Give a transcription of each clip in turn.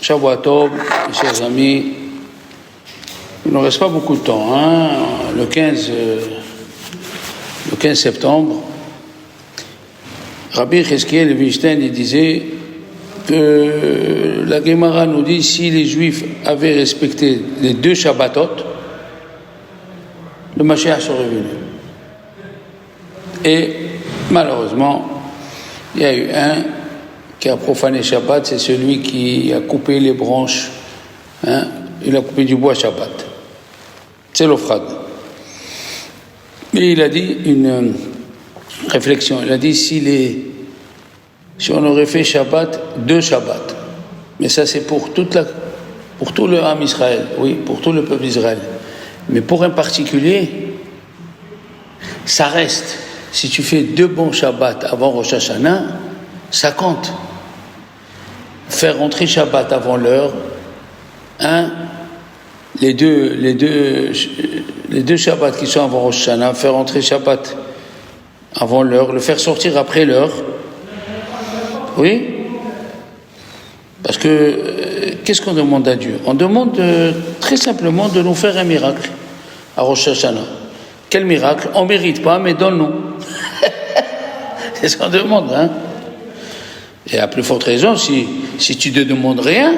Shavua Tov, mes chers amis, il ne nous reste pas beaucoup de temps. Le 15 septembre, Rabbi Chesquiel Levinstein disait que la Gemara nous dit si les Juifs avaient respecté les 2 Shabbatot, le Mashiach serait venu. Et malheureusement, il y a eu un qui a profané Shabbat, c'est celui qui a coupé les branches, il a coupé du bois Shabbat. C'est l'Ofrad. Mais il a dit une réflexion, il a dit si on aurait fait Shabbat, 2 Shabbats, mais ça c'est pour tout le Ham Israël, oui, pour tout le peuple d'Israël. Mais pour un particulier, ça reste. Si tu fais 2 bons Shabbats avant Rosh Hashanah, ça compte. Faire rentrer Shabbat avant l'heure, les deux Shabbats qui sont avant Rosh Hashanah, faire rentrer Shabbat avant l'heure, le faire sortir après l'heure, oui, parce que qu'est-ce qu'on demande à Dieu? On demande très simplement de nous faire un miracle à Rosh Hashanah. Quel miracle? On ne mérite pas, mais donne-nous. C'est ce qu'on demande, Et à plus forte raison, si tu ne demandes rien,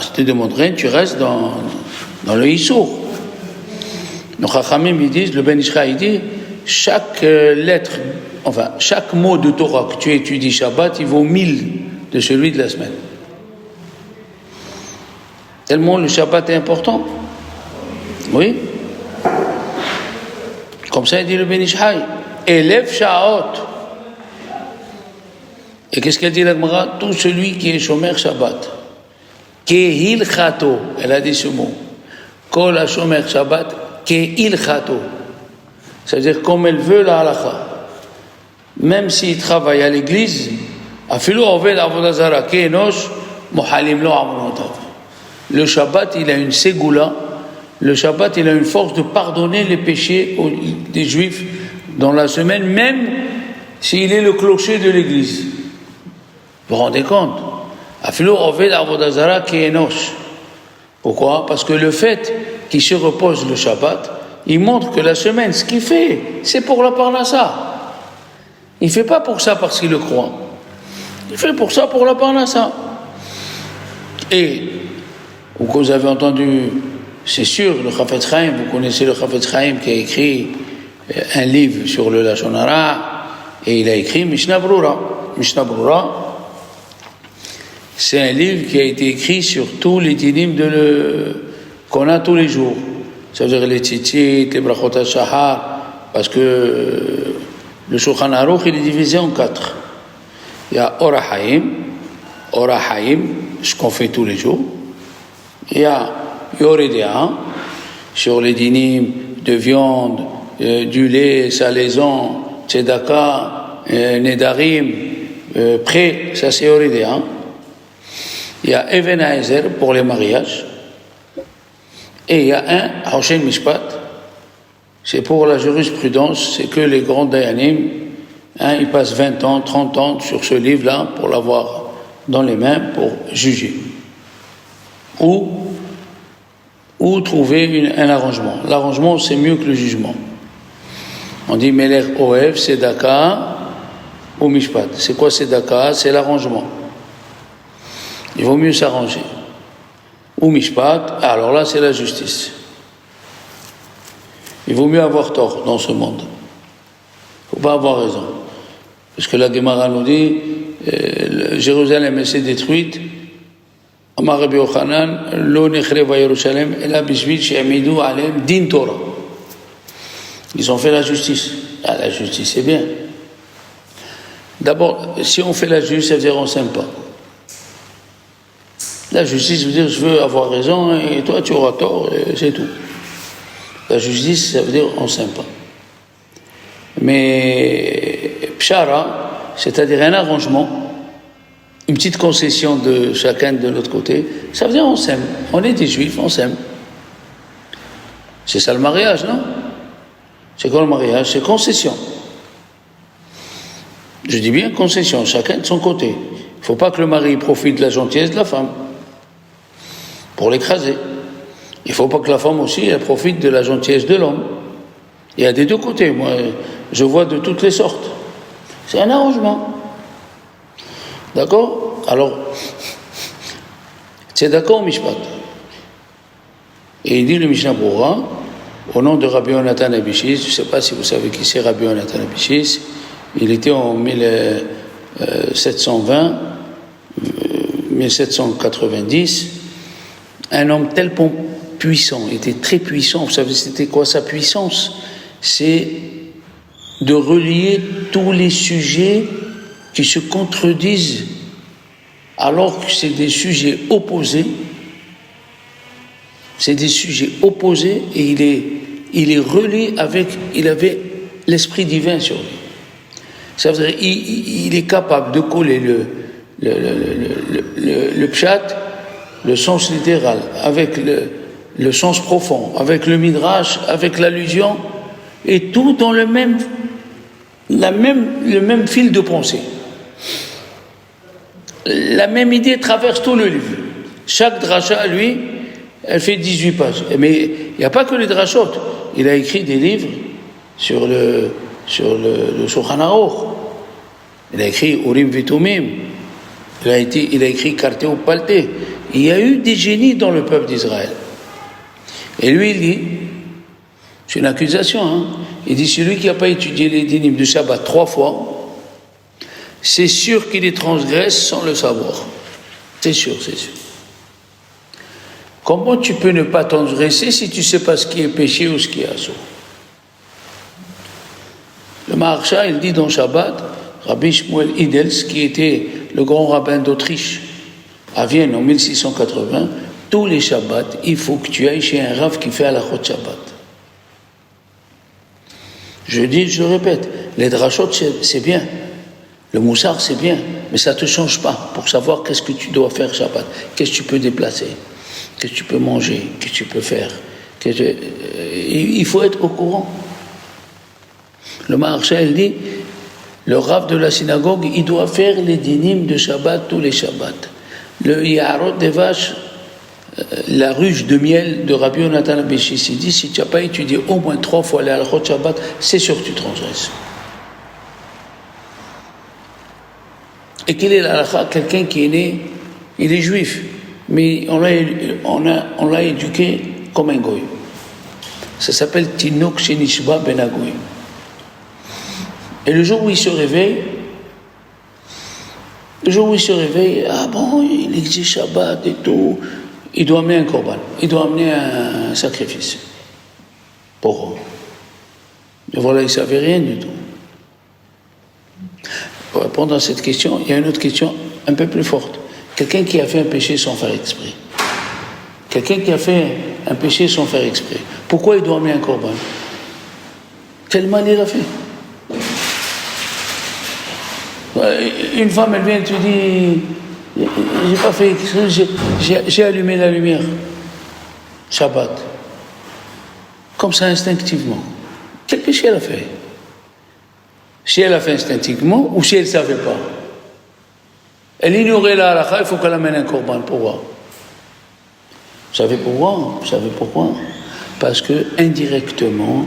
si tu ne demandes rien, tu restes dans le Issour. Nos Chachamim, ils disent, le Ben Ishra, il dit, chaque mot de Torah que tu étudies Shabbat, il vaut 1000 de celui de la semaine. Tellement le Shabbat est important. Oui. Comme ça, il dit le Ben Ishra, élève Sha'ot. Et qu'est-ce qu'elle dit la Gemara? Tout celui qui est Shomer Shabbat, Kehil Chato, elle a dit ce mot. Kol HaShomer Shabbat, Kehil Chato. C'est-à-dire comme elle veut la halakha. Même s'il travaille à l'église, Afilu Oved Avodah Zara Keenosh, Mohalim Lo Amonotav. Le Shabbat, il a une ségoula. Le Shabbat, il a une force de pardonner les péchés des Juifs dans la semaine, même s'il est le clocher de l'église. Vous vous rendez compte? Afilu Oved Avodah Zara Keenosh. Pourquoi? Parce que le fait qu'il se repose le Shabbat, il montre que la semaine, ce qu'il fait, c'est pour la parnassa. Il ne fait pas pour ça parce qu'il le croit. Il fait pour ça pour la parnassa. Et, vous avez entendu, c'est sûr, le Chafetz Chaim, vous connaissez le Chafetz Chaim qui a écrit un livre sur le Lashon Hara, et il a écrit Mishnah Brura. Mishnah Brura, c'est un livre qui a été écrit sur tous les dinim qu'on a tous les jours. Ça veut dire les tzitzit, les brachot ha-shahar, parce que le Shulchan Aruch, il est divisé en 4. Il y a Ora Haim, ce qu'on fait tous les jours. Il y a Yoredea, sur les dinim de viande, du lait, salaison, tzedaka, nedarim, prêt, ça c'est Yoredea. Il y a Even Haezer pour les mariages. Et il y a un Hoshen Mishpat, c'est pour la jurisprudence, c'est que les grands Dayanim, ils passent 20 ans, 30 ans sur ce livre-là pour l'avoir dans les mains pour juger. Ou trouver un arrangement. L'arrangement, c'est mieux que le jugement. On dit Meler Oev, Sedaka ou Mishpat. C'est quoi Sedaka? C'est l'arrangement. Il vaut mieux s'arranger. Ou Mishpat, alors là c'est la justice. Il vaut mieux avoir tort dans ce monde. Il ne faut pas avoir raison. Parce que la Gemara nous dit, Jérusalem s'est détruite, Amar Rabbi Yochanan, Lo nechreva Yerushalem, ela bishvil she'amidu alem din Torah. Ils ont fait la justice. La justice c'est bien. D'abord, si on fait la justice, ça veut dire on ne s'aime pas. La justice veut dire je veux avoir raison et toi tu auras tort, et c'est tout. La justice, ça veut dire on ne s'aime pas. Mais Pshara, c'est-à-dire un arrangement, une petite concession de chacun de l'autre côté, ça veut dire on s'aime. On est des Juifs, on s'aime. C'est ça le mariage, non? C'est quoi le mariage? C'est concession. Je dis bien concession, chacun de son côté. ne faut pas que le mari profite de la gentillesse de la femme pour l'écraser. Il ne faut pas que la femme aussi elle profite de la gentillesse de l'homme. Il y a des deux côtés, moi je vois de toutes les sortes. C'est un arrangement. D'accord? Alors, c'est d'accord, Mishpat. Et il dit le Mishnah Berurah, au nom de Rabbi Yonatan Abishis, je ne sais pas si vous savez qui c'est Rabbi Yonatan Abishis, il était en 1720, 1790, un homme tellement puissant, il était très puissant. Vous savez c'était quoi sa puissance? C'est de relier tous les sujets qui se contredisent alors que c'est des sujets opposés. C'est des sujets opposés et il est relié avec, il avait l'esprit divin sur lui. Ça veut dire, il est capable de coller le pshat, le sens littéral, avec le sens profond, avec le midrash, avec l'allusion, et tout dans le même fil de pensée. La même idée traverse tout le livre. Chaque dracha, lui, elle fait 18 pages. Mais il n'y a pas que les drachot. Il a écrit des livres sur le Shulchan Aruch. Il a écrit Urim Vitumim. Il a écrit Karté ou Palté. Il y a eu des génies dans le peuple d'Israël. Et lui, il dit, c'est une accusation, hein, il dit, celui qui n'a pas étudié les dynimes du Shabbat 3 fois, c'est sûr qu'il les transgresse sans le savoir. C'est sûr, c'est sûr. Comment tu peux ne pas transgresser si tu ne sais pas ce qui est péché ou ce qui est assourd? Le Maharsha, il dit dans Shabbat, Rabbi Shmuel Idels, qui était le grand rabbin d'Autriche, à Vienne en 1680, tous les Shabbats, il faut que tu ailles chez un rav qui fait halachot Shabbat. Je répète, les drachot c'est bien, le moussard c'est bien, mais ça ne te change pas pour savoir qu'est-ce que tu dois faire Shabbat, qu'est-ce que tu peux déplacer, qu'est-ce que tu peux manger, qu'est-ce que tu peux faire. Il faut être au courant. Le Maharsha, il dit, le rav de la synagogue, il doit faire les dynimes de Shabbat tous les Shabbats. Le Yaharot des vaches, la ruche de miel de Rabbi Yonatan Abishis, il dit, si tu n'as pas étudié au moins 3 fois les halachot Shabbat, c'est sûr que tu transgresses. Et quel est l'halakha? Quelqu'un qui est né, il est juif, mais on l'a éduqué comme un goy. Ça s'appelle Tinok Shenishba Ben Agoy. Et le jour où il se réveille, ah bon, il exige Shabbat et tout, il doit amener un korban, il doit amener un sacrifice. Pour eux. Et voilà, il ne savait rien du tout. Pour répondre à cette question, il y a une autre question un peu plus forte. Quelqu'un qui a fait un péché sans faire exprès. Quelqu'un qui a fait un péché sans faire exprès. Pourquoi il doit amener un korban? Quel mal il a fait? Une femme, elle vient et te dit, j'ai pas fait exprès, j'ai allumé la lumière. Shabbat. Comme ça, instinctivement. Quel péché elle a fait? Si elle a fait instinctivement ou si elle ne savait pas. Elle ignorait la halakha, il faut qu'elle amène un korban. Pourquoi? Vous savez pourquoi? Parce que indirectement,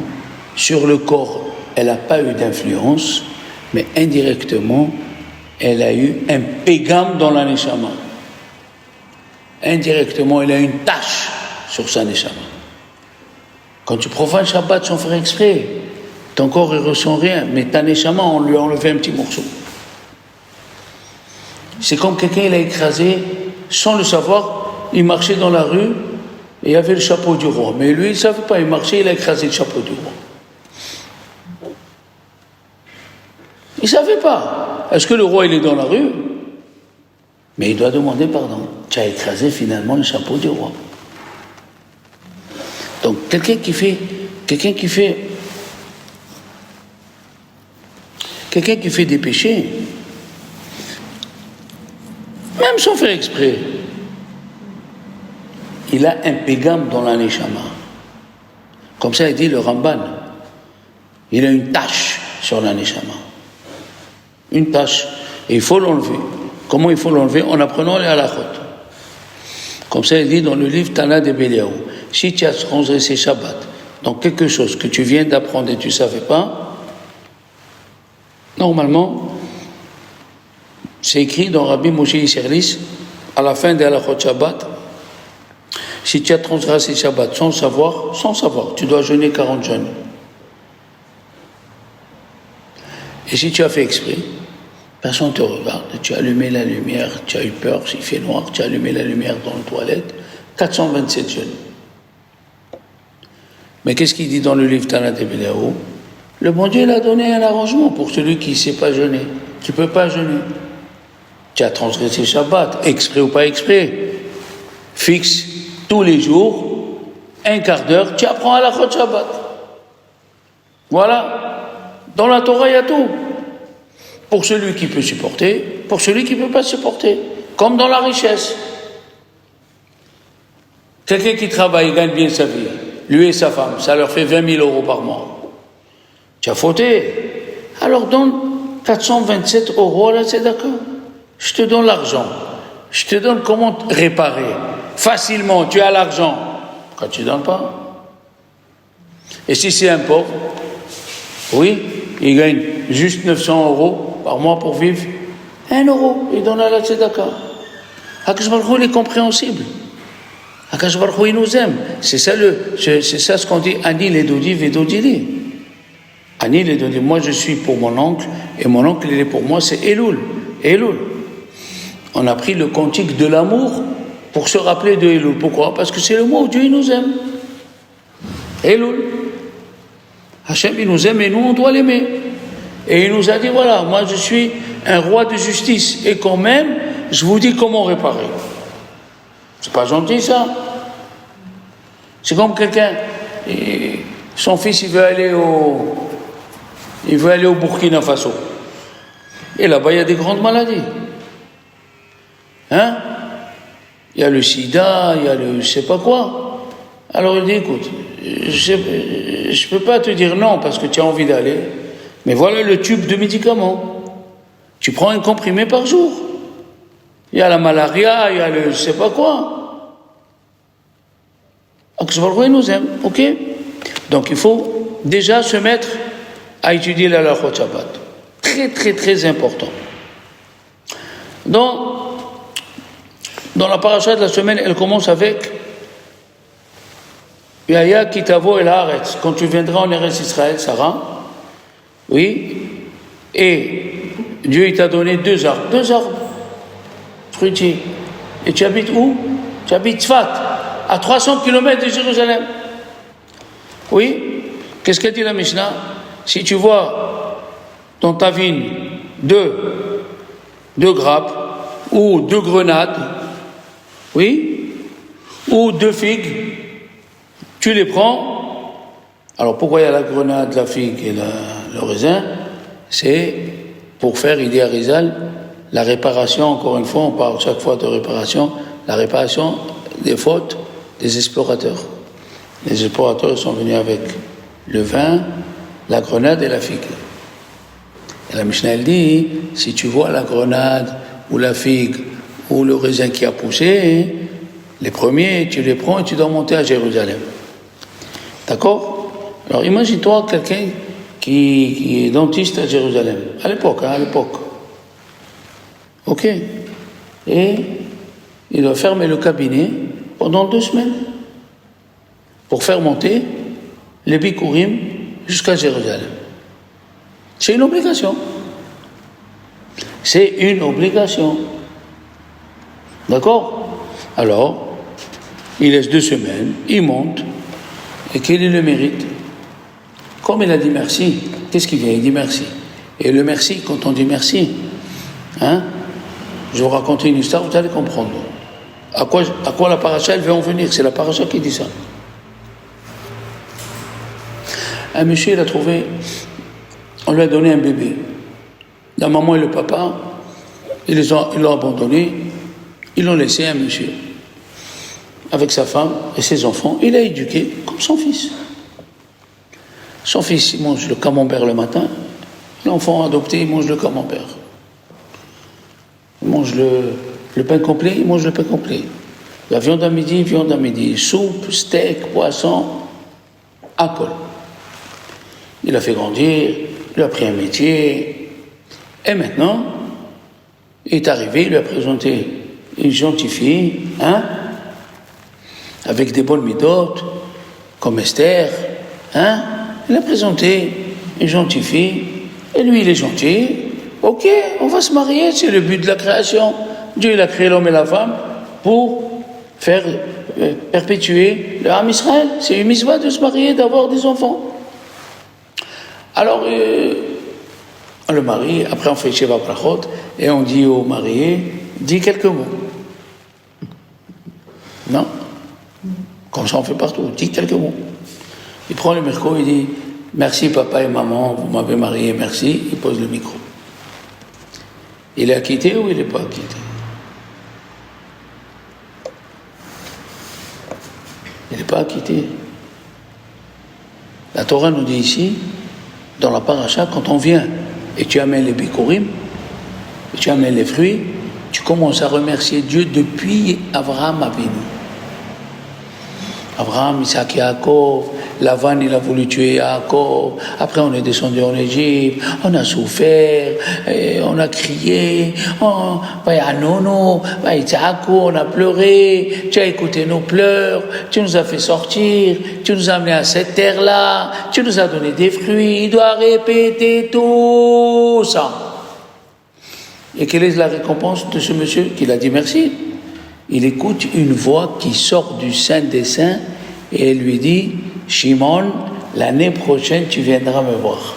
sur le corps, elle n'a pas eu d'influence, mais indirectement, elle a eu un pégam dans la neshama. Indirectement, elle a une tache sur sa neshama. Quand tu profanes Shabbat sans faire exprès, ton corps ne ressent rien, mais ta neshama, on lui a enlevé un petit morceau. C'est comme quelqu'un, il a écrasé, sans le savoir, il marchait dans la rue, et il y avait le chapeau du roi. Mais lui, il ne savait pas, il marchait, il a écrasé le chapeau du roi. Il ne savait pas. Est-ce que le roi, il est dans la rue? Mais il doit demander pardon. Tu as écrasé finalement le chapeau du roi. Donc, quelqu'un qui fait des péchés, même sans faire exprès, il a un pégam dans la neshama. Comme ça, il dit le Ramban. Il a une tache sur la neshama. Une tache. Et il faut l'enlever. Comment il faut l'enlever? En apprenant les halachot. Comme ça, il dit dans le livre Tana de Beliaou, si tu as transgressé Shabbat, donc quelque chose que tu viens d'apprendre et tu ne savais pas, normalement, c'est écrit dans Rabbi Moshe Isserlis, à la fin des halachot Shabbat, si tu as transgressé Shabbat sans savoir, tu dois jeûner 40 jeûnes. Et si tu as fait exprès, personne te regarde, tu as allumé la lumière, tu as eu peur, s'il fait noir, tu as allumé la lumière dans la toilette, 427 jeûnes. Mais qu'est-ce qu'il dit dans le livre Tana de Beliaou? Le bon Dieu, il a donné un arrangement pour celui qui ne sait pas jeûner, qui ne peut pas jeûner. Tu as transgressé Shabbat, exprès ou pas exprès, fixe tous les jours, un quart d'heure, tu apprends à la Chod Shabbat. Voilà. Dans la Torah, il y a tout. Pour celui qui peut supporter, pour celui qui ne peut pas supporter. Comme dans la richesse. Quelqu'un qui travaille, il gagne bien sa vie. Lui et sa femme, ça leur fait 20 000 € par mois. Tu as fauté. Alors donne 427 € là, c'est d'accord. Je te donne l'argent. Je te donne comment réparer. Facilement, tu as l'argent. Quand tu ne donnes pas. Et si c'est un pauvre, oui, il gagne juste 900 € par mois pour vivre. 1 €, il donne à la tzedaka. Akash Baruch Hu, il est compréhensible. Akash Baruch Hu, il nous aime. C'est ça ce qu'on dit, Ani Ledodi Vedodili. Ani Ledodi, moi je suis pour mon oncle, et mon oncle il est pour moi, c'est Elul. Elul. On a pris le cantique de l'amour pour se rappeler de Elul. Pourquoi? Parce que c'est le mois où Dieu il nous aime. Elul. Hachem il nous aime et nous on doit l'aimer. Et il nous a dit voilà, moi je suis un roi de justice et quand même je vous dis comment réparer. C'est pas gentil ça. C'est comme quelqu'un, son fils il veut aller au Burkina Faso. Et là-bas il y a des grandes maladies. Hein? Il y a le sida, il y a le je sais pas quoi. Alors il dit écoute, je peux pas te dire non parce que tu as envie d'aller, mais voilà le tube de médicaments. Tu prends un comprimé par jour. Il y a la malaria, il y a le je sais pas quoi. Donc je nous aime, ok? Donc il faut déjà se mettre à étudier la halachot Shabbat. Très très très important. Dans la paracha de la semaine, elle commence avec Yaya Kitavo El Haaretz, quand tu viendras en Eretz Israël, Sarah, oui, et Dieu il t'a donné 2 arbres fruitiers. Et tu habites où? Tu habites Tzfat, à 300 km de Jérusalem. Oui, qu'est-ce qu'a dit la Mishnah? Si tu vois dans ta vigne 2 grappes ou 2 grenades, oui, ou 2 figues, tu les prends. Alors pourquoi il y a la grenade, la figue et le raisin? C'est pour faire, il dit à Rizal, la réparation, encore une fois, on parle chaque fois de réparation, la réparation des fautes des explorateurs. Les explorateurs sont venus avec le vin, la grenade et la figue. Et la Mishnah, elle dit, si tu vois la grenade ou la figue ou le raisin qui a poussé, les premiers, tu les prends et tu dois monter à Jérusalem. D'accord? Alors imagine-toi quelqu'un qui est dentiste à Jérusalem, à l'époque. Ok? Et il doit fermer le cabinet pendant 2 semaines pour faire monter les Bikurim jusqu'à Jérusalem. C'est une obligation. C'est une obligation. D'accord? Alors, il laisse 2 semaines, il monte, et quel est le mérite? Comme il a dit merci, qu'est-ce qu'il vient? Il dit merci. Et le merci, quand on dit merci, hein, je vais vous raconter une histoire, vous allez comprendre. À quoi la paracha, elle veut en venir? C'est la paracha qui dit ça. Un monsieur, il a trouvé, on lui a donné un bébé. La maman et le papa, ils l'ont abandonné, ils l'ont laissé à un monsieur. Avec sa femme et ses enfants, il a éduqué comme son fils. Son fils, il mange le camembert le matin, l'enfant adopté, il mange le camembert. 2 il mange le pain complet, il mange le pain complet. La viande à midi, soupe, steak, poisson, alcool. Il a fait grandir, il a pris un métier, et maintenant, il est arrivé, il lui a présenté une gentille fille, avec des bonnes méthodes, comme Esther, il a présenté une gentille fille, et lui il est gentil, ok, on va se marier, c'est le but de la création. Dieu il a créé l'homme et la femme pour faire perpétuer le Ham Israël. C'est une mitzvah de se marier, d'avoir des enfants. Alors, on le marie, après on fait Sheva Brachot, et on dit au marié, dis quelques mots. Non? Comme ça on fait partout, dis quelques mots. Il prend le micro, il dit, merci papa et maman, vous m'avez marié, merci. Il pose le micro. Il est acquitté ou il n'est pas acquitté? Il n'est pas acquitté. La Torah nous dit ici, dans la paracha, quand on vient et tu amènes les bikurim, et tu amènes les fruits, tu commences à remercier Dieu depuis Abraham Avinu. Abraham, Isaac, Yaakov, Lavan, il a voulu tuer Yaakov. Après, on est descendu en Égypte, on a souffert, on a crié, on a pleuré, tu as écouté nos pleurs, tu nous as fait sortir, tu nous as amenés à cette terre-là, tu nous as donné des fruits, il doit répéter tout ça. Et quelle est la récompense de ce monsieur qui a dit merci? Il écoute une voix qui sort du Saint des Saints et elle lui dit, Shimon, l'année prochaine tu viendras me voir.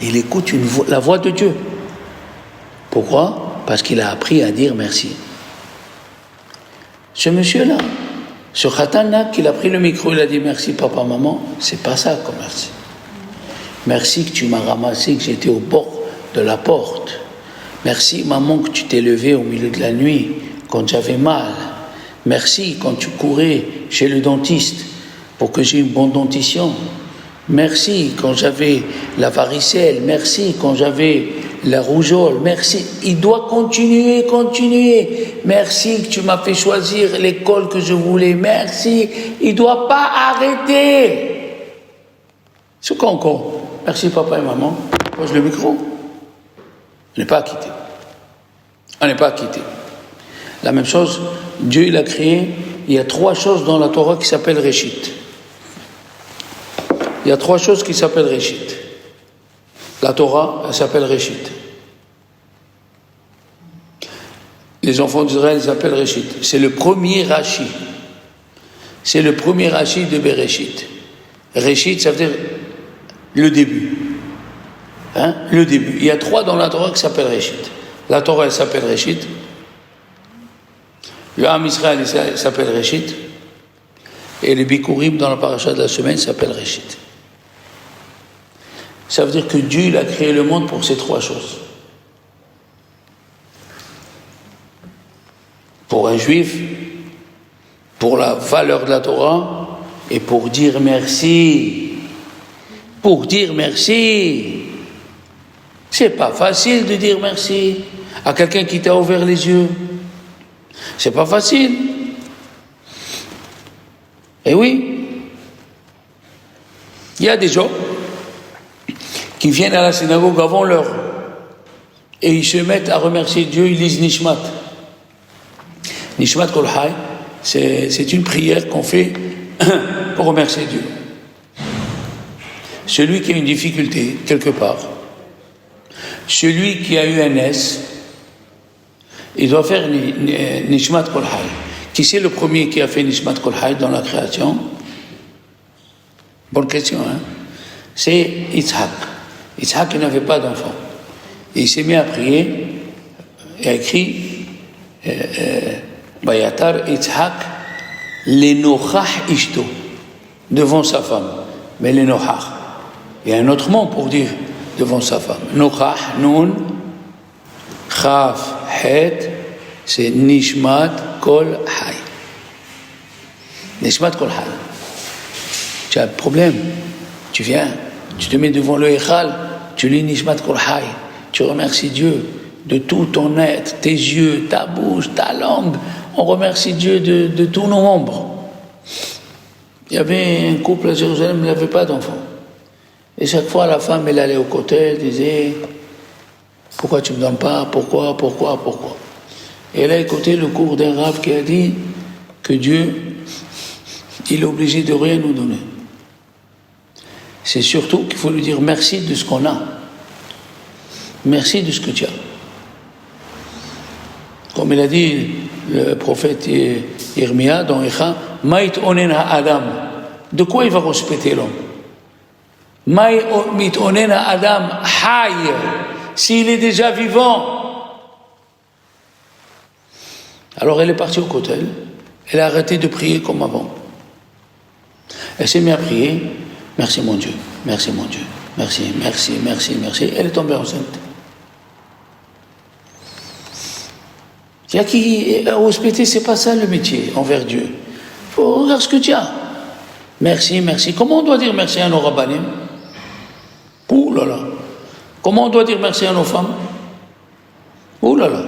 Il écoute la voix de Dieu. Pourquoi? Parce qu'il a appris à dire merci. Ce monsieur-là, ce khatan-là, qu'il a pris le micro, il a dit merci papa, maman, c'est pas ça comme merci. Merci que tu m'as ramassé, que j'étais au bord de la porte. Merci maman que tu t'es levée au milieu de la nuit quand j'avais mal. Merci quand tu courais chez le dentiste pour que j'ai une bonne dentition. Merci quand j'avais la varicelle. Merci quand j'avais la rougeole. Merci. Il doit continuer. Merci que tu m'as fait choisir l'école que je voulais. Merci. Il ne doit pas arrêter. C'est quoi encore? Merci papa et maman. Pose le micro. On n'est pas acquitté. On n'est pas acquitté. La même chose, Dieu il a créé, il y a 3 choses dans la Torah qui s'appellent Réchit. Il y a 3 choses qui s'appellent Réchit. La Torah, elle s'appelle Réchit. Les enfants d'Israël, ils s'appellent Réchit. C'est le premier Rashi. C'est le premier Rashi de Bereshit. Réchit, ça veut dire le début. Le début. Il y a 3 dans la Torah qui s'appellent Réchit. La Torah, elle s'appelle Réchit. Le Ham Israël, il s'appelle Réchit. Et les Bikurim, dans la paracha de la semaine, s'appelle Réchit. Ça veut dire que Dieu, il a créé le monde pour ces 3 choses. Pour un juif, pour la valeur de la Torah, et pour dire merci. Pour dire merci. C'est pas facile de dire merci à quelqu'un qui t'a ouvert les yeux. C'est pas facile. Et oui, il y a des gens qui viennent à la synagogue avant l'heure et ils se mettent à remercier Dieu, ils lisent Nishmat. Nishmat Kol Hay, c'est une prière qu'on fait pour remercier Dieu. Celui qui a une difficulté quelque part, celui qui a eu un S, il doit faire Nishmat Kol Hay. Qui c'est le premier qui a fait Nishmat Kol Hay dans la création? Bonne question, hein? C'est Yitzhak. Yitzhak, il n'avait pas d'enfant. Et il s'est mis à prier et a écrit Bayatar Yitzhak Lenochach Ishto, devant sa femme. Mais Lenochach, il y a un autre mot pour dire devant sa femme. Nochach, Nun, Chaf, Het, c'est Nishmat Kol Hay. Nishmat Kol Hay. Tu as un problème, tu viens, tu te mets devant le Echal, tu lis Nishmat Kol Hay. tu remercies Dieu de tout ton être, tes yeux, ta bouche, ta langue. On remercie Dieu de tous nos membres. Il y avait un couple à Jérusalem, il n'avait pas d'enfant. Et chaque fois, la femme, elle allait au côté, elle disait « Pourquoi tu ne me donnes pas? Pourquoi ?» Et elle a écouté le cours d'un rav qui a dit que Dieu, il est obligé de rien nous donner. C'est surtout qu'il faut lui dire merci de ce qu'on a. Merci de ce que tu as. Comme il a dit le prophète Irmia dans Echa, Maït onen ha'adam. De quoi il va respecter l'homme? Maït onen ha'adam hay. S'il est déjà vivant. Alors elle est partie au kotel. Elle a arrêté de prier comme avant. Elle s'est mise à prier. Merci mon Dieu, merci mon Dieu, merci. Elle est tombée enceinte. Il y a qui respecter, c'est pas ça le métier envers Dieu. Il faut regarder ce que tu as. Merci. Comment on doit dire merci à nos rabbanim? Ouh là là. Comment on doit dire merci à nos femmes? Ouh là là.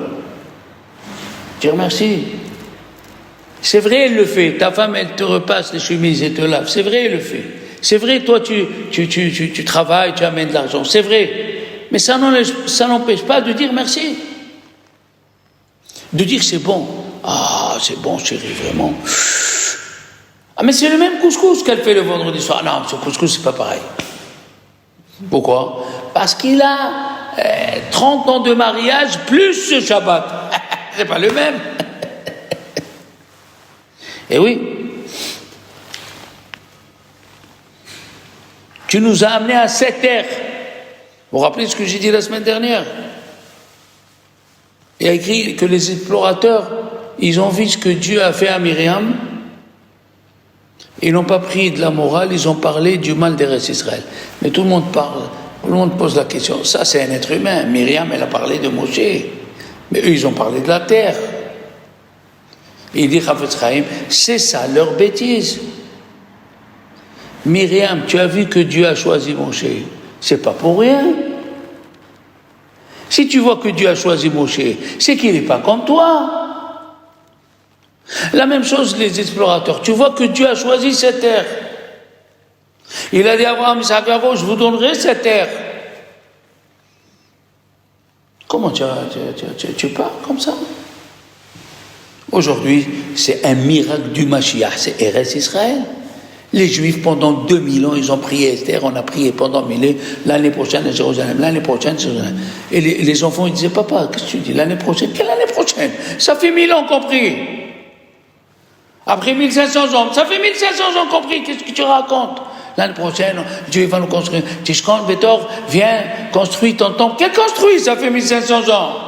Dire merci. C'est vrai, elle le fait. Ta femme, elle te repasse les chemises et te lave. C'est vrai, elle le fait. C'est vrai, toi, tu travailles, tu amènes de l'argent. C'est vrai. Mais ça n'empêche pas de dire merci. De dire c'est bon. Ah, c'est bon, chérie, vraiment. Ah, mais c'est le même couscous qu'elle fait le vendredi soir. Non, ce couscous, c'est pas pareil. Pourquoi? Parce qu'il a 30 ans de mariage plus ce Shabbat. C'est pas le même. Eh oui. Tu nous as amenés à cette ère. Vous vous rappelez ce que j'ai dit la semaine dernière? Il y a écrit que les explorateurs, ils ont vu ce que Dieu a fait à Myriam. Ils n'ont pas pris de la morale, ils ont parlé du mal d'Eretz Israël. Mais tout le monde parle, tout le monde pose la question. Ça, c'est un être humain. Myriam, elle a parlé de Moshe. Mais eux, ils ont parlé de la terre. Et il dit, Chafetz Chaim, c'est ça leur bêtise. Myriam, tu as vu que Dieu a choisi Moshe. C'est pas pour rien. Si tu vois que Dieu a choisi Moshe, c'est qu'il n'est pas comme toi. La même chose les explorateurs. Tu vois que Dieu a choisi cette terre. Il a dit à Abraham, Isaac, Jacob, je vous donnerai cette terre. Comment tu parles comme ça? Aujourd'hui, c'est un miracle du Mashiach, c'est Eretz Israël. Les Juifs, pendant 2000 ans, ils ont prié Esther, on a prié pendant 1000 ans, l'année prochaine à Jérusalem, l'année prochaine à Jérusalem. Et les enfants, ils disaient, papa, qu'est-ce que tu dis, l'année prochaine? Quelle année prochaine? Ça fait 1000 ans qu'on prie. Après 1500 ans, ça fait 1500 ans qu'on prie, qu'est-ce que tu racontes? L'année prochaine, Dieu va nous construire. Tishkon Betor, viens, construis ton temple. Quel construit? Ça fait 1500 ans.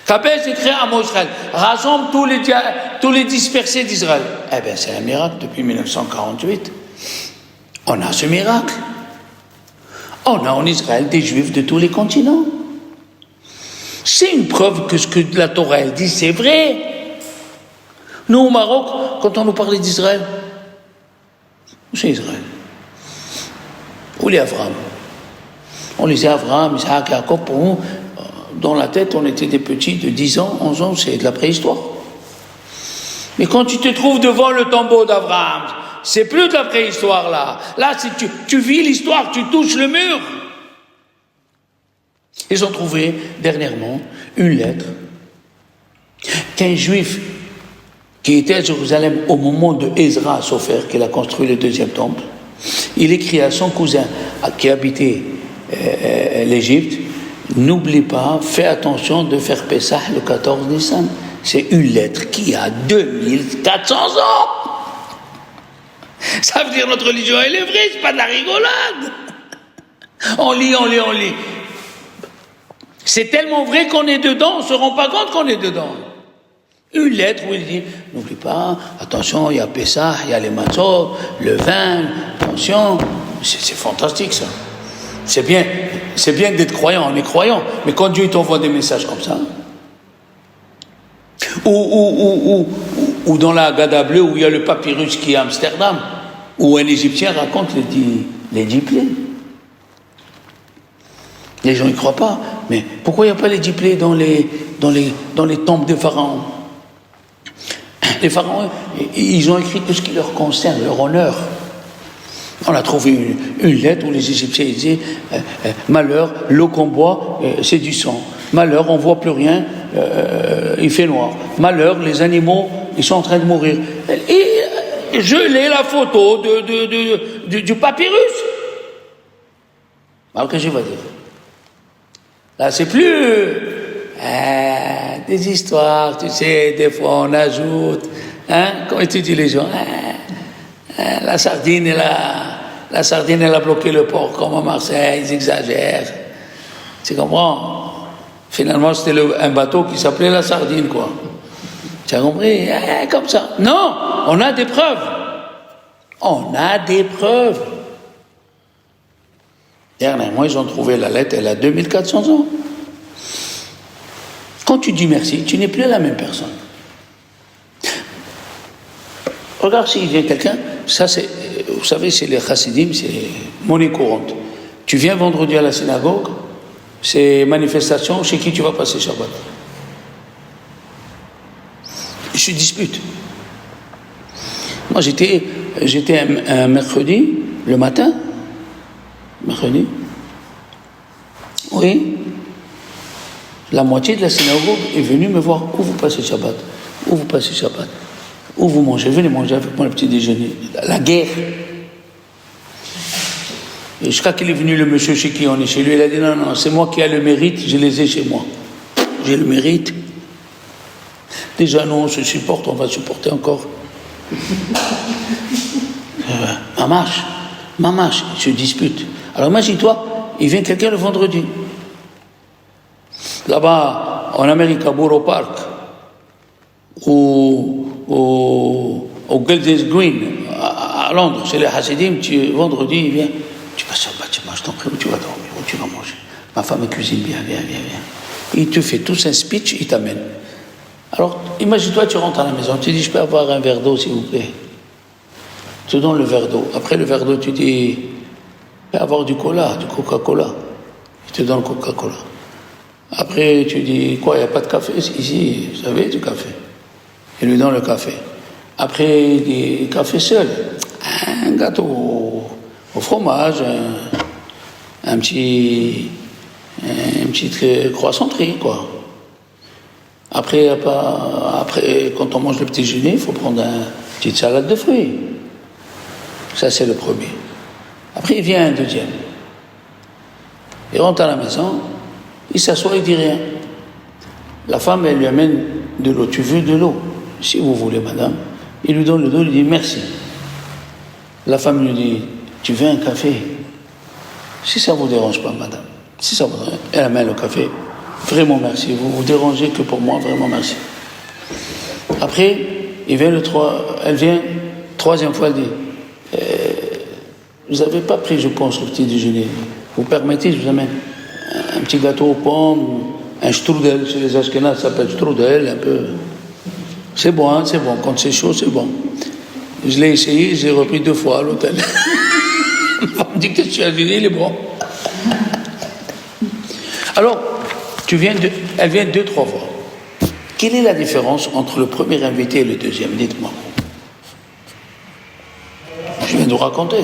Kabez écrit à Israël, rassemble tous les dispersés d'Israël. Eh bien, c'est un miracle depuis 1948. On a ce miracle. On a en Israël des Juifs de tous les continents. C'est une preuve que ce que la Torah elle dit, c'est vrai. Nous, au Maroc, quand on nous parlait d'Israël, où c'est Israël? Où est Abraham? On lisait Abraham, Isaac, Jacob, pour nous. Dans la tête, on était des petits de 10 ans, 11 ans, c'est de la préhistoire. Mais quand tu te trouves devant le tombeau d'Abraham, c'est plus de la préhistoire là. Là, tu vis l'histoire, tu touches le mur. Ils ont trouvé dernièrement une lettre qu'un juif qui était à Jérusalem au moment de Ezra Sofer, qu'il a construit le deuxième temple, il écrit à son cousin qui habitait l'Égypte, n'oublie pas, fais attention de faire Pessah le 14 Nissan. C'est une lettre qui a 2400 ans. Ça veut dire notre religion, elle est vraie, c'est pas de la rigolade. On lit. C'est tellement vrai qu'on est dedans, on ne se rend pas compte qu'on est dedans. Une lettre où il dit, n'oublie pas, attention, il y a Pessah, il y a les matzot, le vin, attention. C'est fantastique ça. C'est bien d'être croyant, on est croyant, mais quand Dieu t'envoie des messages comme ça, ou dans la Haggadah bleue où il y a le papyrus qui est à Amsterdam, où un Égyptien raconte les 10 plaies. Les gens ne croient pas. Mais pourquoi il n'y a pas les 10 plaies dans les tombes des pharaons? Les pharaons, ils ont écrit tout ce qui leur concerne, leur honneur. On a trouvé une lettre où les Égyptiens disaient malheur, l'eau qu'on boit, c'est du sang. Malheur, on ne voit plus rien, il fait noir. Malheur, les animaux, ils sont en train de mourir. Et je l'ai la photo du papyrus. Alors que je vais dire. Là, c'est plus des histoires, tu sais, des fois on ajoute, comment tu dis les gens, la sardine, elle a bloqué le port comme à Marseille, ils exagèrent. Tu comprends? Finalement, c'était un bateau qui s'appelait la sardine, quoi. Tu as compris? Comme ça. Non, on a des preuves. On a des preuves. Dernièrement, ils ont trouvé la lettre, elle a 2400 ans. Quand tu dis merci, tu n'es plus la même personne. Regarde s'il vient quelqu'un, ça c'est, vous savez, c'est les chassidim, c'est monnaie courante. Tu viens vendredi à la synagogue, c'est manifestation, chez qui tu vas passer Shabbat. Ils se disputent. Moi j'étais un mercredi, le matin, mercredi, oui, la moitié de la synagogue est venue me voir. Où vous passez Shabbat? Où vous passez Shabbat? Où vous mangez? Venez manger avec moi le petit déjeuner. La guerre. Et jusqu'à qu'il est venu le monsieur chez qui on est chez lui, il a dit non, c'est moi qui ai le mérite, je les ai chez moi. J'ai le mérite. Déjà non, on se supporte, on va supporter encore. Mamache, ils se disputent. Alors imagine-toi, il vient quelqu'un le vendredi. Là-bas, en Amérique, à Borough Park, ou au Golders Green, à Londres, chez les Hasidim, vendredi, il vient, tu passes Shabbat, tu manges ton prix, où tu vas dormir, où tu vas manger. Ma femme cuisine bien, viens. Il te fait tout un speech, il t'amène. Alors, imagine-toi, tu rentres à la maison, tu dis, je peux avoir un verre d'eau, s'il vous plaît. Tu donnes le verre d'eau. Après le verre d'eau, tu dis, je peux avoir du cola, du Coca-Cola. Il te donne le Coca-Cola. Après, tu dis, quoi, il n'y a pas de café ici, vous savez, du café. Il lui donne le café. Après, il dit, café seul. Un gâteau au fromage, un petit croissanterie, quoi. Après, quand on mange le petit déjeuner, il faut prendre une petite salade de fruits. Ça, c'est le premier. Après, il vient un deuxième. Il rentre à la maison, il s'assoit, il dit rien. La femme, elle lui amène de l'eau. Tu veux de l'eau? Si vous voulez, madame. Il lui donne le dos, il dit merci. La femme lui dit, tu veux un café? Si ça ne vous dérange pas, madame. Si ça vous dérange, elle amène le café. Vraiment merci. Vous dérangez que pour moi, vraiment merci. Après, elle vient, troisième fois, elle dit, vous n'avez pas pris, je pense, le petit déjeuner. Vous permettez, je vous amène un petit gâteau aux pommes, un strudel, chez les Ashkénazes, ça s'appelle strudel, un peu. C'est bon, hein, c'est bon. Quand c'est chaud, c'est bon. Je l'ai essayé, j'ai repris 2 fois à l'hôtel. On me dit que je suis arrivé, il est bon. Alors, elle vient 2-3 fois. Quelle est la différence entre le premier invité et le deuxième? Dites-moi. Je viens de vous raconter.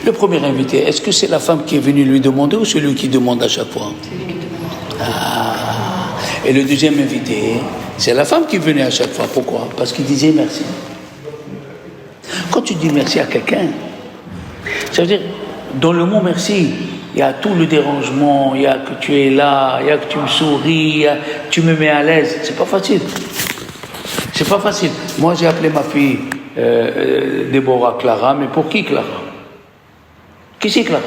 Le premier invité, est-ce que c'est la femme qui est venue lui demander ou celui qui demande à chaque fois? Et le deuxième invité, c'est la femme qui venait à chaque fois. Pourquoi? Parce qu'il disait merci. Quand tu dis merci à quelqu'un, ça veut dire, dans le mot merci, il y a tout le dérangement, il y a que tu es là, il y a que tu me souris, tu me mets à l'aise. C'est pas facile. C'est pas facile. Moi, j'ai appelé ma fille Déborah Clara, mais pour qui Clara? Qui c'est Clara?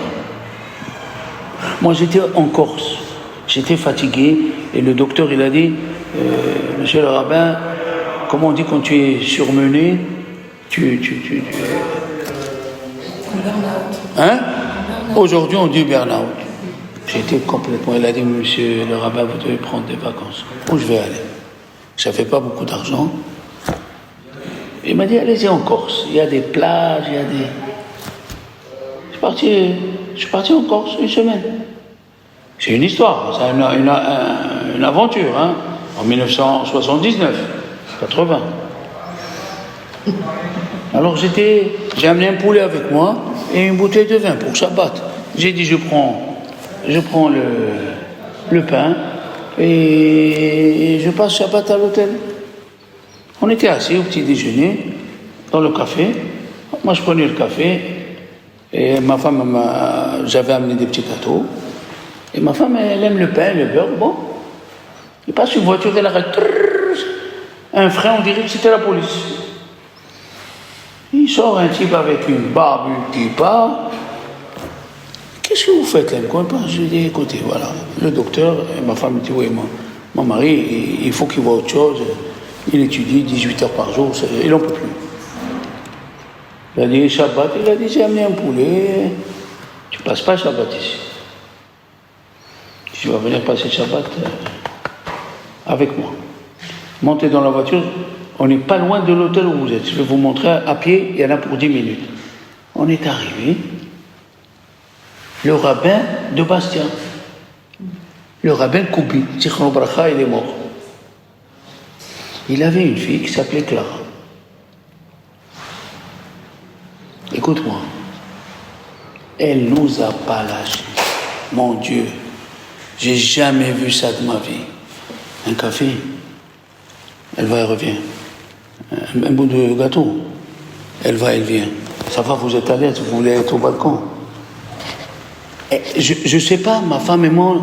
Moi, j'étais en Corse. J'étais fatigué et le docteur, il a dit, monsieur le rabbin, comment on dit quand tu es surmené, Hein? Aujourd'hui, on dit burn-out. J'étais complètement... Il a dit, monsieur le rabbin, vous devez prendre des vacances. Où je vais aller? Je n'avais pas beaucoup d'argent. Il m'a dit, allez-y en Corse. Il y a des plages, il y a des... Je suis parti Je suis parti en Corse 1 semaine. C'est une histoire, c'est une aventure, hein, en 1979, 80. Alors j'ai amené un poulet avec moi et une bouteille de vin pour Shabbat. J'ai dit je prends le pain et je passe Shabbat à l'hôtel. On était assis au petit déjeuner, dans le café. Moi je prenais le café et ma femme, j'avais amené des petits gâteaux. Et ma femme, elle aime le pain, le beurre, bon. Il passe une voiture, elle arrête. Un frein, on dirait que c'était la police. Il sort un type avec une barbe qui part. Qu'est-ce que vous faites là? Je lui dis, écoutez, voilà, le docteur, et ma femme me dit, oui, mon mari, il faut qu'il voit autre chose. Il étudie 18 heures par jour, il n'en peut plus. Il a dit, Shabbat, il a dit, j'ai amené un poulet, tu passes pas Shabbat ici. Tu vas venir passer Shabbat avec moi. Montez dans la voiture, on n'est pas loin de l'hôtel où vous êtes. Je vais vous montrer à pied, il y en a pour 10 minutes. On est arrivé, le rabbin de Bastia, le rabbin Koubi, Zichron Bracha, il est mort. Il avait une fille qui s'appelait Clara. Écoute-moi, elle nous a pas lâchés. Mon Dieu, j'ai jamais vu ça de ma vie. Un café, elle va, elle revient. Un bout de gâteau, elle va, elle vient. Ça va, vous êtes à l'aise, vous voulez être au balcon. Et je sais pas, ma femme et moi,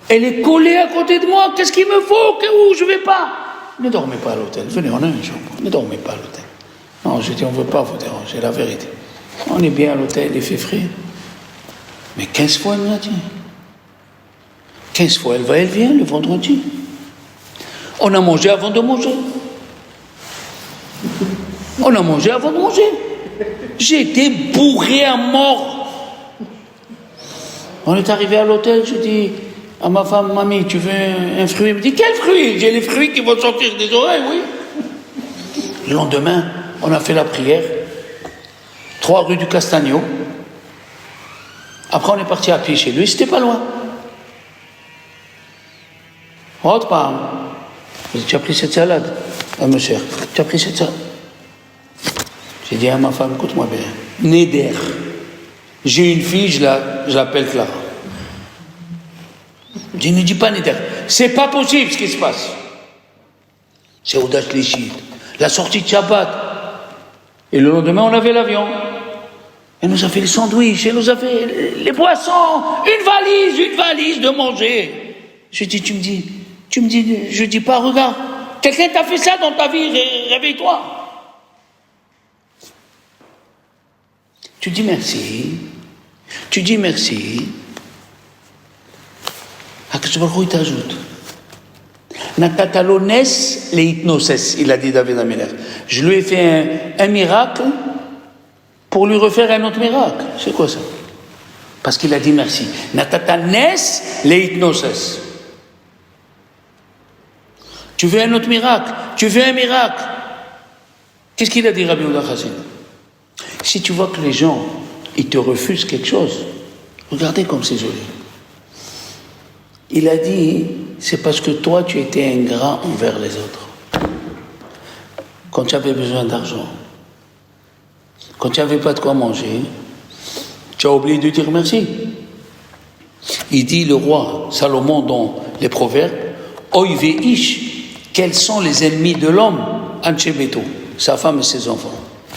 elle est collée à côté de moi, qu'est-ce qu'il me faut, où je vais pas? Ne dormez pas à l'hôtel, venez, on a une chambre, ne dormez pas à l'hôtel. Non, je dis, on ne veut pas vous déranger, la vérité. On est bien à l'hôtel, il fait frais. Mais 15 fois, elle me l'a dit. 15 fois, elle va, elle vient, le vendredi. On a mangé avant de manger. On a mangé avant de manger. J'ai été bourré à mort. On est arrivé à l'hôtel, je dis à ma femme, mamie, tu veux un fruit? Elle me dit, quel fruit? J'ai les fruits qui vont sortir des oreilles, oui. Le lendemain, on a fait la prière, 3 rue du Castagno. Après, on est parti à pied chez lui, c'était pas loin. Rentre pas. Tu as pris cette salade? Ah, mon cher, tu as pris cette salade? J'ai dit à ma femme, écoute-moi bien, Neder, j'ai une fille, je l'appelle Clara. Je ne dis pas Neder, c'est pas possible ce qui se passe. C'est Oudash Léchid, la sortie de Shabbat. Et le lendemain, on avait l'avion. Elle nous a fait les sandwichs, elle nous a fait les boissons, une valise de manger. Je dis, tu me dis, je dis pas, regarde, quelqu'un t'a fait ça dans ta vie, réveille-toi. Tu dis merci. Akadosh Baruch Hu, il t'ajoute. Natatalones leitnoses, il a dit David Améler. Je lui ai fait un miracle pour lui refaire un autre miracle. C'est quoi ça? Parce qu'il a dit merci. Natatanes leitnoses. Tu veux un autre miracle? Tu veux un miracle? Qu'est-ce qu'il a dit Rabbi Yehuda Chassid? Si tu vois que les gens, ils te refusent quelque chose, regardez comme c'est joli. Il a dit, c'est parce que toi, tu étais ingrat envers les autres. Quand tu avais besoin d'argent, quand tu n'avais pas de quoi manger, tu as oublié de dire merci. Il dit, le roi Salomon, dans les Proverbes, Oy ve'ish, quels sont les ennemis de l'homme? Anchebeto, sa femme et ses enfants.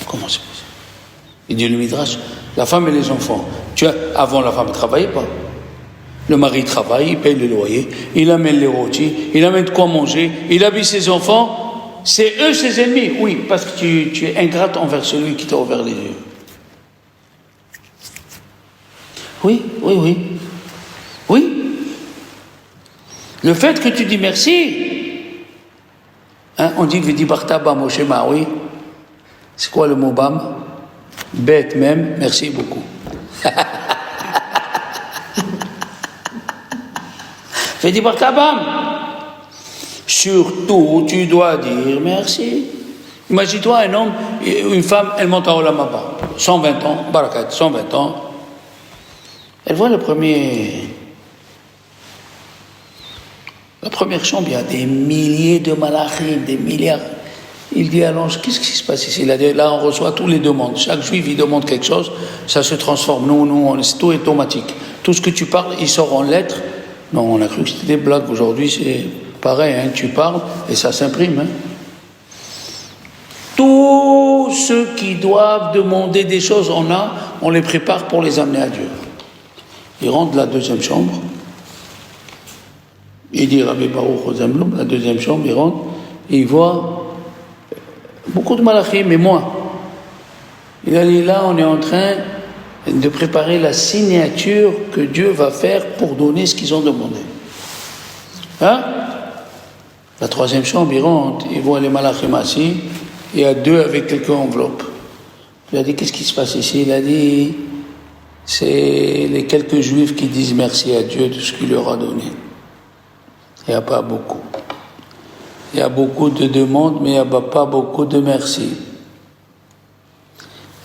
Comment c'est possible? Il dit le Midrash, la femme et les enfants. Avant, la femme ne travaillait pas. Le mari travaille, il paye le loyer, il amène les rôtis, il amène de quoi manger, il habille ses enfants. C'est eux ses ennemis. Oui, parce que tu es ingrate envers celui qui t'a ouvert les yeux. Oui. Le fait que tu dis merci, hein, on dit Vedi Barta Ba Moshe oui. C'est quoi le mot Bam? Bête même, merci beaucoup. Vedi Barta Bam. Surtout, tu dois dire merci. Imagine-toi un homme, une femme, elle monte à Olam Haba, 120 ans, Barakat, 120 ans. Elle voit la première chambre, il y a des milliers de malachim, des milliards. Il dit à l'ange, qu'est-ce qui se passe ici? Il a dit, là on reçoit tous les demandes. Chaque juif il demande quelque chose, ça se transforme. Tout est automatique. Tout ce que tu parles, il sort en lettres. Non, on a cru que c'était des blagues. Aujourd'hui c'est pareil, hein, tu parles et ça s'imprime. Hein. Tous ceux qui doivent demander des choses, on les prépare pour les amener à Dieu. Il rentre de la deuxième chambre. Il dit Rabbi Baruch Ozemloum, la deuxième chambre, il rentre, et il voit beaucoup de malachim, mais moins. Il a dit là, on est en train de préparer la signature que Dieu va faire pour donner ce qu'ils ont demandé. Hein? La troisième chambre, il rentre, il voit les malachim assis, il y a deux avec quelques enveloppes. Il a dit, qu'est-ce qui se passe ici? Il a dit, c'est les quelques juifs qui disent merci à Dieu de ce qu'il leur a donné. Il n'y a pas beaucoup. Il y a beaucoup de demandes, mais il n'y a pas beaucoup de merci.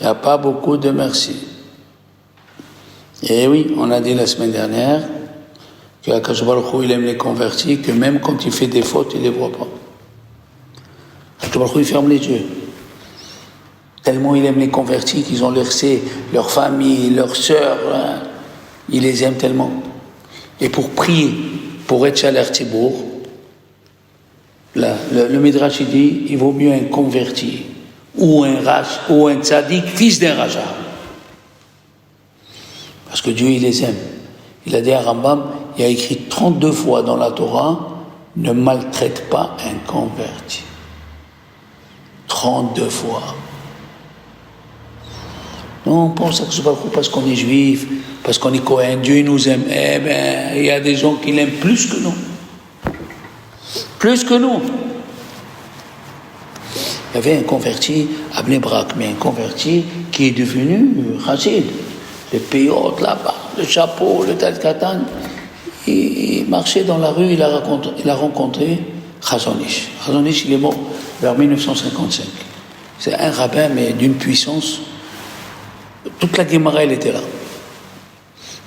Il n'y a pas beaucoup de merci. Et oui, on a dit la semaine dernière que Akadosh Baruch Hu, il aime les convertis, que même quand il fait des fautes, il ne les voit pas. Akadosh Baruch Hu, il ferme les yeux. Tellement il aime les convertis qu'ils ont laissé leur famille, leurs sœurs, hein, il les aime tellement. Et pour prier, pour être Shaler Tzibour, le Midrash dit, il vaut mieux un converti ou un tzaddik, fils d'un raja. Parce que Dieu, il les aime. Il a dit à Rambam, il a écrit 32 fois dans la Torah, ne maltraite pas un converti. 32 fois. Non, on pense que c'est pas parce qu'on est juif, parce qu'on est Cohen, Dieu nous aime. Eh bien, il y a des gens qui l'aiment plus que nous. Plus que nous. Il y avait un converti à Bnei Brak, mais un converti qui est devenu chassid. Le péote là-bas, le chapeau, le tal katan. Il marchait dans la rue, il a rencontré Chazon Ish. Chazon Ish, il est mort vers 1955. C'est un rabbin, mais d'une puissance. Toute la Gemara, elle était là.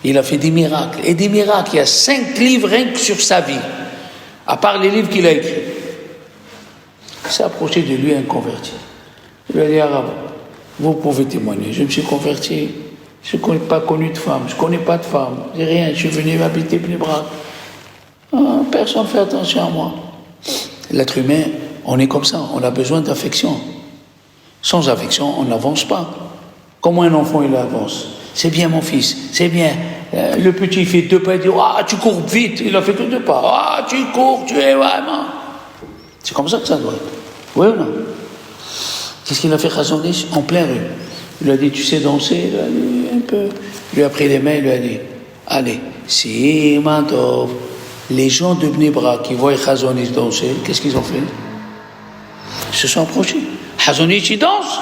Il a fait des miracles. Et des miracles. Il y a 5 livres rien que sur sa vie. À part les livres qu'il a écrits. Il s'est approché de lui un converti. Il lui a dit, Arabe, vous pouvez témoigner. Je me suis converti. Je n'ai pas connu de femme. Je ne connais pas de femme. J'ai rien. Je suis venu habiter Bnei Brak. Personne ne fait attention à moi. L'être humain, on est comme ça. On a besoin d'affection. Sans affection, on n'avance pas. Comment un enfant, il avance? C'est bien, mon fils, c'est bien. Le petit fait 2 pas, il dit, ah, tu cours vite. Il a fait que 2 pas. Ah, tu cours, tu es vraiment. C'est comme ça que ça doit être. Oui ou non? Qu'est-ce qu'il a fait Chazon Ish en plein rue? Il lui a dit, tu sais danser? Il a dit, un peu. Il lui a pris les mains, il lui a dit, allez, si, Mantov. Les gens de Bnei Brak qui voient Chazon Ish danser, qu'est-ce qu'ils ont fait? Ils se sont approchés. Chazon Ish, il danse.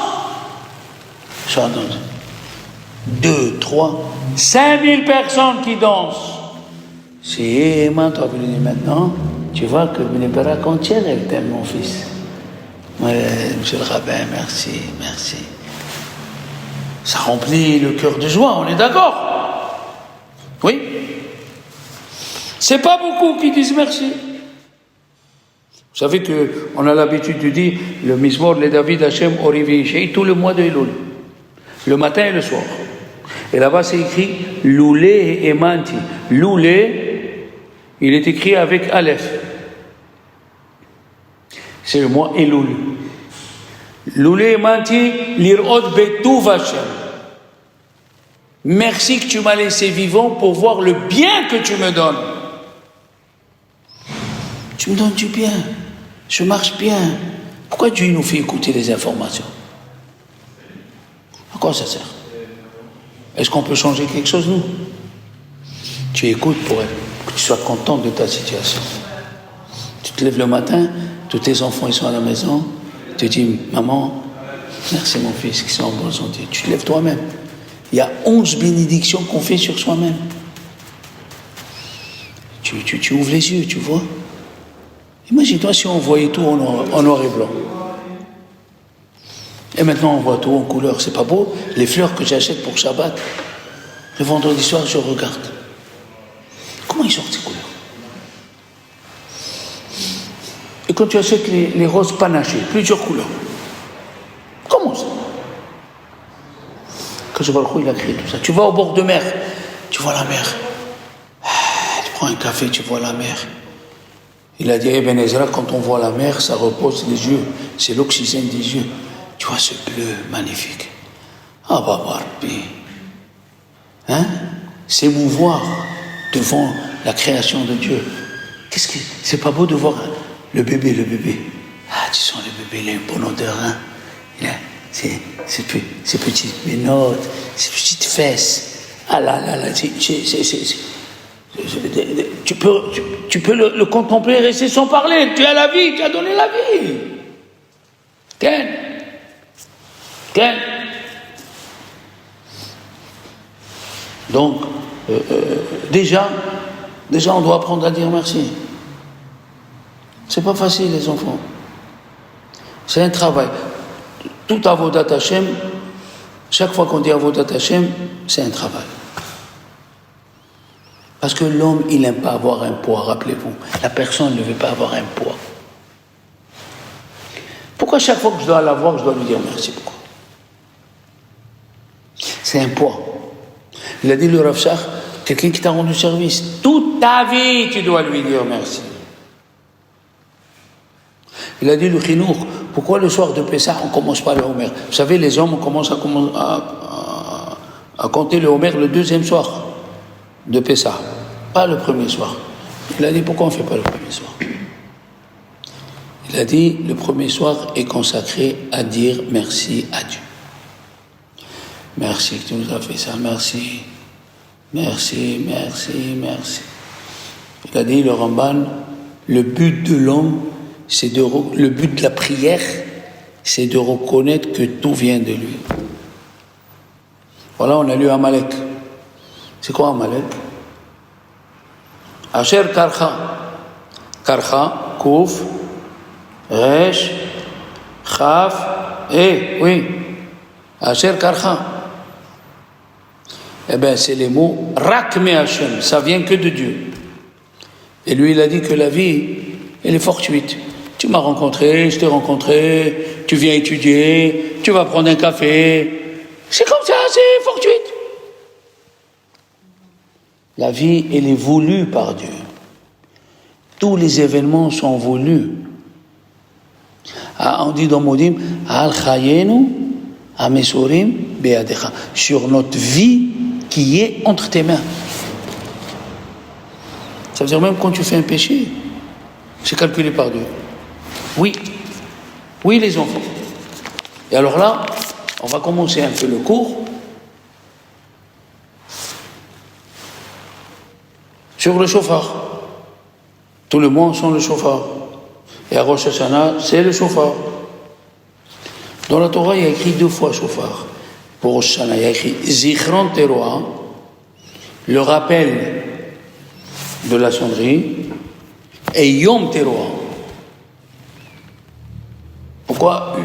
2, 3, 5000 personnes qui dansent. C'est maintenant, tu vois que Bnei Brak entière, elle t'aime, mon fils. Ouais, monsieur le rabbin, merci, merci. Ça remplit le cœur de joie, on est d'accord? Oui. C'est pas beaucoup qui disent merci. Vous savez qu'on a l'habitude de dire le Mizmor le David Hashem Orivi Ishei tout le mois de Elul. Le matin et le soir. Et là-bas, c'est écrit Loulé et Manti. Loulé, il est écrit avec Aleph. C'est le mois Elul. Loulé et Manti, l'irod betuv Hashem. Merci que tu m'as laissé vivant pour voir le bien que tu me donnes. Tu me donnes du bien. Je marche bien. Pourquoi Dieu nous fait écouter les informations? À quoi ça sert? Est-ce qu'on peut changer quelque chose, nous? Tu écoutes pour que tu sois content de ta situation. Tu te lèves le matin, tous tes enfants ils sont à la maison, tu te dis, maman, merci mon fils, qui sont en bonne santé. Tu te lèves toi-même. Il y a 11 bénédictions qu'on fait sur soi-même. Tu ouvres les yeux, tu vois. Imagine-toi si on voyait tout en noir et blanc. Et maintenant on voit tout en couleur, c'est pas beau? Les fleurs que j'achète pour Shabbat, Le vendredi soir, je regarde. Comment ils sortent ces couleurs? Et quand tu achètes les roses panachées, plusieurs couleurs. Comment ça? Quand je vois le coup, il a créé tout ça. Tu vas au bord de mer, tu vois la mer. Tu prends un café, tu vois la mer. Il a dit, Ibn Ezra, quand on voit la mer, ça repose les yeux. C'est l'oxygène des yeux. Tu vois ce bleu magnifique. Ah bah Barbi. Hein? S'émouvoir devant la création de Dieu. Qu'est-ce que c'est pas beau de voir le bébé. Ah, tu sens le bébé, il a une bonne odeur, hein? Il a ses petites menottes, ses petites fesses. Ah là, tu peux le contempler et rester sans parler. Tu as la vie, tu as donné la vie. Ken. Donc, déjà, on doit apprendre à dire merci. C'est pas facile, les enfants. C'est un travail. Tout Avodat Hashem, chaque fois qu'on dit Avodat Hashem, c'est un travail. Parce que l'homme, il n'aime pas avoir un poids, rappelez-vous. La personne ne veut pas avoir un poids. Pourquoi chaque fois que je dois l'avoir, je dois lui dire merci? Pourquoi? C'est un poids. Il a dit le Rav Shach, quelqu'un qui t'a rendu service, toute ta vie, tu dois lui dire merci. Il a dit le Chinour, pourquoi le soir de Pessah, on ne commence pas le Homer? Vous savez, les hommes, on commence à compter le Homer le deuxième soir de Pessah, pas le premier soir. Il a dit, pourquoi on ne fait pas le premier soir? Il a dit, le premier soir est consacré à dire merci à Dieu. Merci que tu nous as fait ça, merci. Il a dit, le Ramban, le but de l'homme, le but de la prière, c'est de reconnaître que tout vient de lui. Voilà, on a lu Amalek. C'est quoi Amalek? Asher Karcha, Kouf, Resh, Chaf, oui. Asher Karcha. Eh bien, c'est les mots Rak me Hashem, ça vient que de Dieu. Et lui, il a dit que la vie, elle est fortuite. Tu m'as rencontré, je t'ai rencontré, tu viens étudier, tu vas prendre un café. C'est comme ça, c'est fortuite. La vie, elle est voulue par Dieu. Tous les événements sont voulus. On dit dans Modim, Al Chayenu, Amesurim, Beadecha. Sur notre vie qui est entre tes mains. Ça veut dire même quand tu fais un péché, c'est calculé par Dieu. Oui, les enfants. Et alors là, on va commencer un peu le cours sur le shofar. Tout le monde sent le shofar. Et à Rosh Hashanah, c'est le shofar. Dans la Torah, il y a écrit 2 fois shofar. Pour Rosh Hashanah, il y a écrit Zichron Teroa, le rappel de la sonnerie, et Yom Teroa. Pourquoi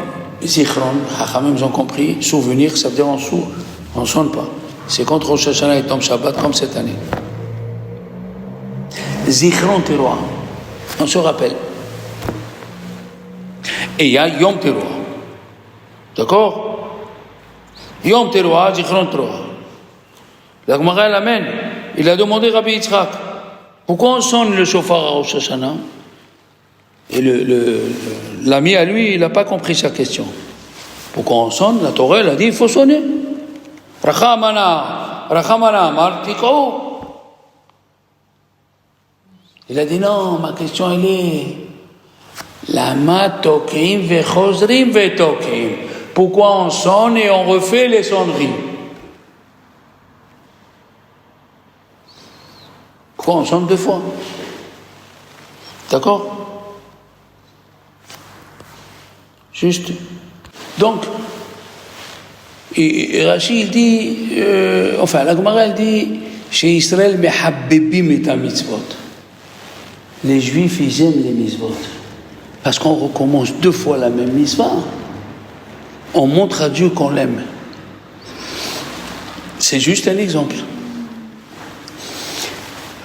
Zichron? Chachamim, ils ont compris, souvenir, ça veut dire on ne sonne pas. C'est quand Rosh Hashanah et tombe Shabbat, comme cette année. Zichron Teroa, on se rappelle. Et il y a Yom Teroa. D'accord? Yom Teroa, Zichron Teroa. La Gemara l'amène. Il a demandé Rabbi Yitzhak, pourquoi on sonne le shofar à Rosh Hashanah? Et l'ami à lui, il n'a pas compris sa question. Pourquoi on sonne? La Torah, elle a dit, il faut sonner. Rachamana, martikao. Il a dit, non, ma question, elle est, lama tokim vechozrim vetokim. Pourquoi on sonne et on refait les sonneries? Pourquoi on sonne 2 fois? D'accord? Juste. Donc, Rashi, il dit, la Gemara, elle dit, chez Israël, mehabbebim et mitzvot. Les Juifs, ils aiment les mitzvot. Parce qu'on recommence 2 fois la même mitzvah. On montre à Dieu qu'on l'aime. C'est juste un exemple.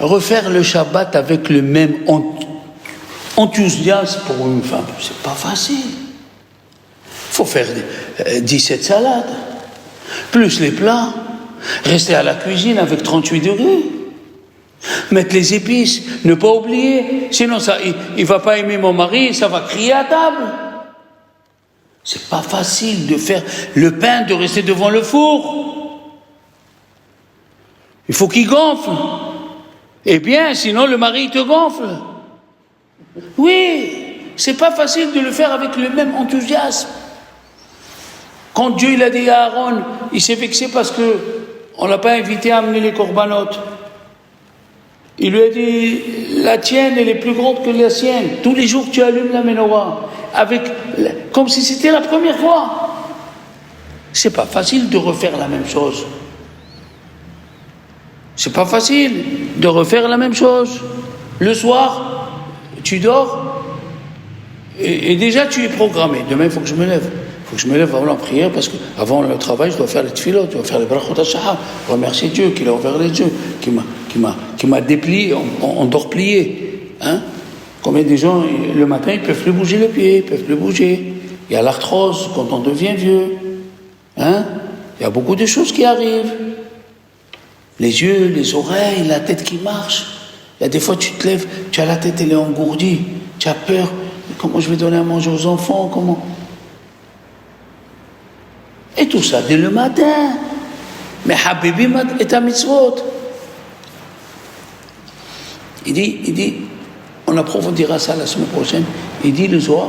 refaire le Shabbat avec le même enthousiasme pour une femme, c'est pas facile. Il faut faire 17 salades, plus les plats, rester à la cuisine avec 38 degrés, mettre les épices, ne pas oublier, sinon ça, il va pas aimer mon mari, ça va crier à table. C'est pas facile de faire le pain, de rester devant le four. Il faut qu'il gonfle. Eh bien, sinon le mari te gonfle. Oui, c'est pas facile de le faire avec le même enthousiasme. Quand Dieu il a dit à Aaron, il s'est vexé parce que on l'a pas invité à amener les corbanotes. Il lui a dit, la tienne elle est plus grande que la sienne. Tous les jours tu allumes la menorah, comme si c'était la première fois. C'est pas facile de refaire la même chose. C'est pas facile de refaire la même chose. Le soir, tu dors et déjà tu es programmé. Demain, il faut que je me lève. Il faut que je me lève avant la prière parce qu'avant le travail, je dois faire les tefilot, je dois faire les brachot ha-shahar, remercier Dieu qu'il a ouvert les yeux, qui m'a déplié en dort plié. Hein? Combien de gens, le matin, ils ne peuvent plus bouger les pieds, ils ne peuvent plus bouger. Il y a l'arthrose quand on devient vieux. Hein? Il y a beaucoup de choses qui arrivent. Les yeux, les oreilles, la tête qui marche. Il y a des fois, tu te lèves, tu as la tête, elle est engourdie. Tu as peur. Comment je vais donner à manger aux enfants? Comment? Et tout ça dès le matin. Mais Habibi est à mitzvot. Il dit, on approfondira ça la semaine prochaine. Il dit le soir,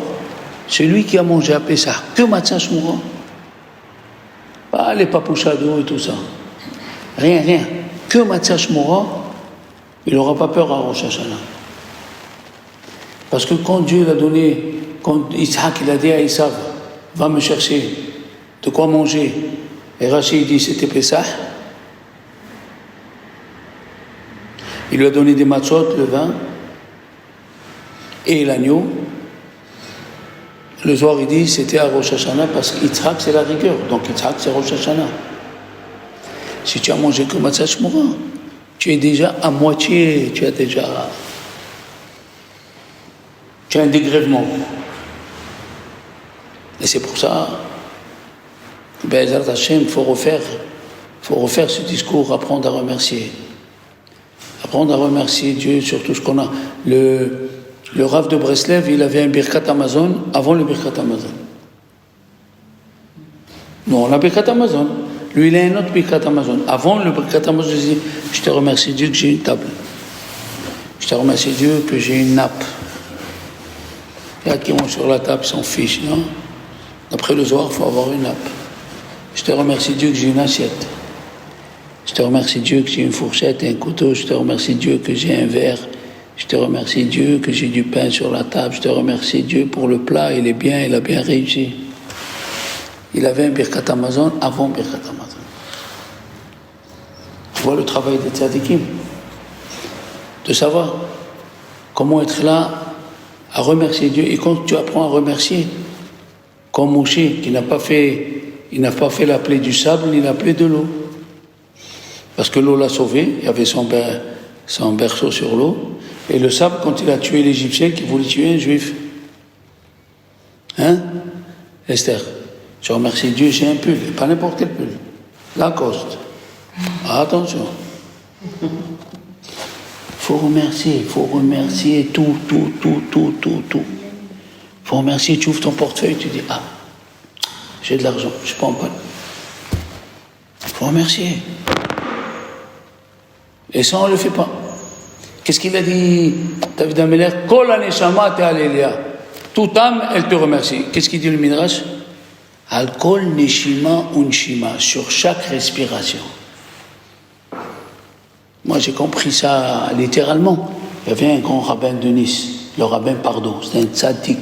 celui qui a mangé à Pessah, que matzah shmura, pas les papouchados et tout ça. Rien. Que matzah shmura, il n'aura pas peur à Rosh Hashanah. Parce que quand Dieu l'a donné, quand Isaac il a dit à Esav, va me chercher de quoi manger, et Rachid dit c'était Pessah, il lui a donné des matzot, le vin et l'agneau. Le soir il dit c'était à Rosh Hashanah parce qu'Yitzhak c'est la rigueur, donc Yitzhak c'est Rosh Hashanah. Si tu as mangé que matzah shmura, tu es déjà à moitié, tu as un dégrèvement. Et c'est pour ça, Be'ezrat Hashem, il faut refaire ce discours, apprendre à remercier. Apprendre à remercier Dieu sur tout ce qu'on a. Le Rav de Breslev, il avait un Birkat Amazon avant le Birkat Amazon. Nous, on a Birkat Amazon. Lui, il a un autre Birkat Amazon. Avant le Birkat Amazon, je dis, je te remercie Dieu que j'ai une table. Je te remercie Dieu que j'ai une nappe. Il y a qui mangent sur la table, ils s'en fichent, non? Après le soir, il faut avoir une nappe. Je te remercie Dieu que j'ai une assiette. Je te remercie Dieu que j'ai une fourchette et un couteau. Je te remercie Dieu que j'ai un verre. Je te remercie Dieu que j'ai du pain sur la table. Je te remercie Dieu pour le plat, il est bien, il a bien réussi. Il avait un Birkat Amazon avant Birkat Amazon. Tu vois le travail des tzadikim, de savoir comment être là à remercier Dieu. Et quand tu apprends à remercier, comme Moshe, il n'a pas fait la plaie du sable ni la plaie de l'eau. Parce que l'eau l'a sauvé, il y avait son berceau sur l'eau. Et le sable, quand il a tué l'Égyptien qui voulait tuer un Juif. Hein, Esther? Je remercie Dieu, j'ai un pull, pas n'importe quel pull. Lacoste. Attention. Il faut remercier tout. Il faut remercier, tu ouvres ton portefeuille, tu dis, ah, j'ai de l'argent, je ne suis pas en panne. Il faut remercier. Et ça, on ne le fait pas. Qu'est-ce qu'il a dit, David Ameler? Kol haneshama te'alelia. Toute âme, elle te remercie. Qu'est-ce qu'il dit le Midrash? Al kol neshima unshima, sur chaque respiration. Moi, j'ai compris ça littéralement. Il y avait un grand rabbin de Nice, le rabbin Pardo, c'était un tzaddik,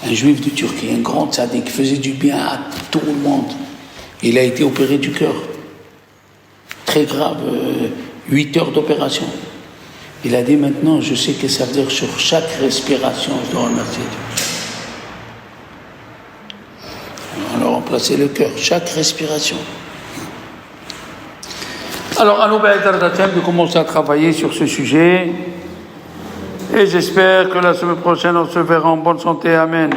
un juif de Turquie, un grand tzaddik, qui faisait du bien à tout le monde. Il a été opéré du cœur. Très grave, 8 heures d'opération. Il a dit maintenant, je sais que ça veut dire sur chaque respiration, je dois remercier Dieu. On a remplacé le cœur, chaque respiration. Alors, à nous, de commencer à travailler sur ce sujet. Et j'espère que la semaine prochaine, on se verra en bonne santé. Amen.